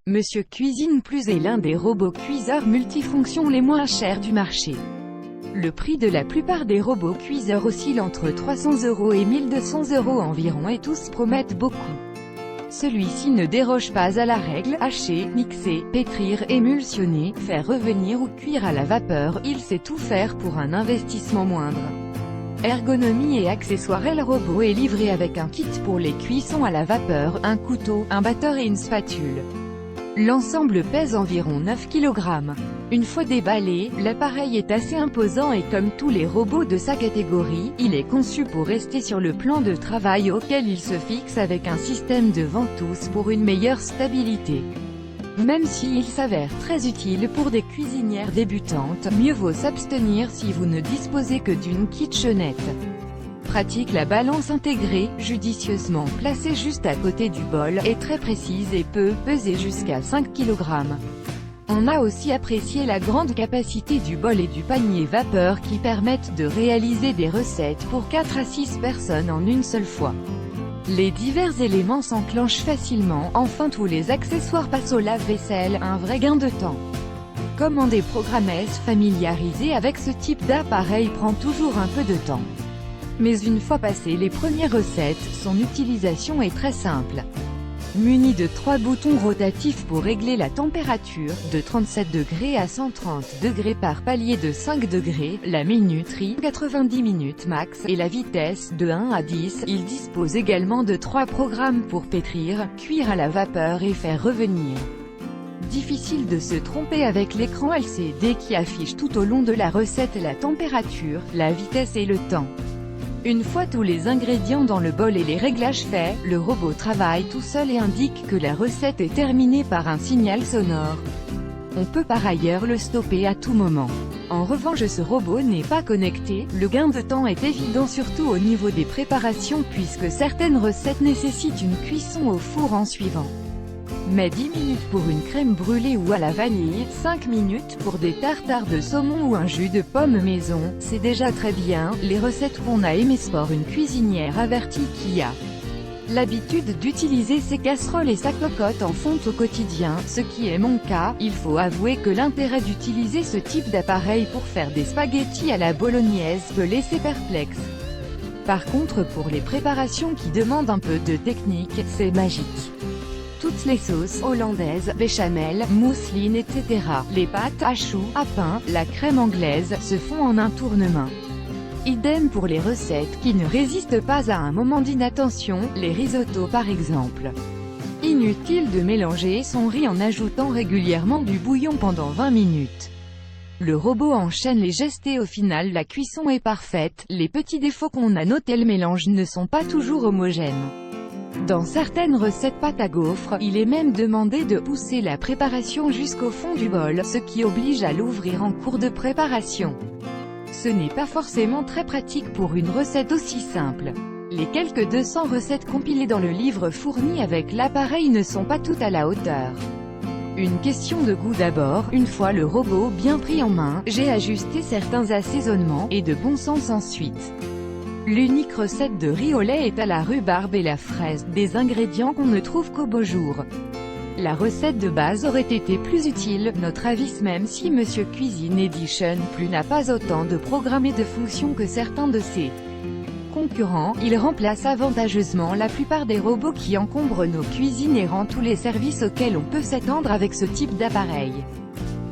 Monsieur Cuisine Plus est l'un des robots cuiseurs multifonctions les moins chers du marché. Le prix de la plupart des robots cuiseurs oscille entre 300 € et 1200 € environ et tous promettent beaucoup. Celui-ci ne déroge pas à la règle: hacher, mixer, pétrir, émulsionner, faire revenir ou cuire à la vapeur, il sait tout faire pour un investissement moindre. Ergonomie et accessoires. Le robot est livré avec un kit pour les cuissons à la vapeur, un couteau, un batteur et une spatule. L'ensemble pèse environ 9 kg. Une fois déballé, l'appareil est assez imposant et comme tous les robots de sa catégorie, il est conçu pour rester sur le plan de travail auquel il se fixe avec un système de ventouses pour une meilleure stabilité. Même s'il s'avère très utile pour des cuisinières débutantes, mieux vaut s'abstenir si vous ne disposez que d'une kitchenette. Pratique. La balance intégrée, judicieusement placée juste à côté du bol, est très précise et peut peser jusqu'à 5 kg. On a aussi apprécié la grande capacité du bol et du panier vapeur qui permettent de réaliser des recettes pour 4 à 6 personnes en une seule fois. Les divers éléments s'enclenchent facilement. Enfin, tous les accessoires passent au lave-vaisselle, un vrai gain de temps. Commander, programmer, se familiariser avec ce type d'appareil prend toujours un peu de temps. Mais une fois passées les premières recettes, son utilisation est très simple. Muni de 3 boutons rotatifs pour régler la température, de 37 degrés à 130 degrés par palier de 5 degrés, la minuterie, 90 minutes max, et la vitesse, de 1 à 10, il dispose également de 3 programmes pour pétrir, cuire à la vapeur et faire revenir. Difficile de se tromper avec l'écran LCD qui affiche tout au long de la recette la température, la vitesse et le temps. Une fois tous les ingrédients dans le bol et les réglages faits, le robot travaille tout seul et indique que la recette est terminée par un signal sonore. On peut par ailleurs le stopper à tout moment. En revanche, ce robot n'est pas connecté. Le gain de temps est évident surtout au niveau des préparations puisque certaines recettes nécessitent une cuisson au four en suivant. Mais 10 minutes pour une crème brûlée ou à la vanille, 5 minutes pour des tartares de saumon ou un jus de pomme maison, c'est déjà très bien. Les recettes qu'on a aimé sport, une cuisinière avertie qui a l'habitude d'utiliser ses casseroles et sa cocotte en fonte au quotidien, ce qui est mon cas. Il faut avouer que l'intérêt d'utiliser ce type d'appareil pour faire des spaghettis à la bolognaise peut laisser perplexe. Par contre, pour les préparations qui demandent un peu de technique, c'est magique. Toutes les sauces, hollandaises, béchamel, mousseline etc., les pâtes à choux, à pain, la crème anglaise, se font en un tournement. Idem pour les recettes qui ne résistent pas à un moment d'inattention, les risottos par exemple. Inutile de mélanger son riz en ajoutant régulièrement du bouillon pendant 20 minutes. Le robot enchaîne les gestes et au final la cuisson est parfaite. Les petits défauts qu'on a notés: le mélange ne sont pas toujours homogènes. Dans certaines recettes pâte à gaufres, il est même demandé de pousser la préparation jusqu'au fond du bol, ce qui oblige à l'ouvrir en cours de préparation. Ce n'est pas forcément très pratique pour une recette aussi simple. Les quelques 200 recettes compilées dans le livre fourni avec l'appareil ne sont pas toutes à la hauteur. Une question de goût d'abord. Une fois le robot bien pris en main, j'ai ajusté certains assaisonnements, et de bon sens ensuite. L'unique recette de riz au lait est à la rhubarbe et la fraise, des ingrédients qu'on ne trouve qu'au beau jour. La recette de base aurait été plus utile, notre avis, même si Monsieur Cuisine Edition Plus n'a pas autant de programmes et de fonctions que certains de ses concurrents. Il remplace avantageusement la plupart des robots qui encombrent nos cuisines et rend tous les services auxquels on peut s'étendre avec ce type d'appareil.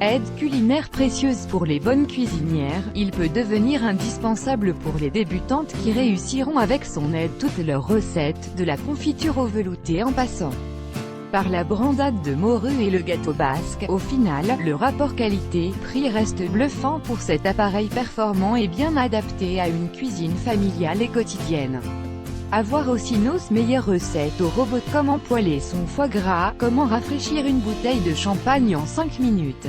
Aide culinaire précieuse pour les bonnes cuisinières, il peut devenir indispensable pour les débutantes qui réussiront avec son aide toutes leurs recettes, de la confiture au velouté en passant par la brandade de morue et le gâteau basque. Au final, le rapport qualité-prix reste bluffant pour cet appareil performant et bien adapté à une cuisine familiale et quotidienne. À voir aussi nos meilleures recettes au robot: comment poêler son foie gras, comment rafraîchir une bouteille de champagne en 5 minutes.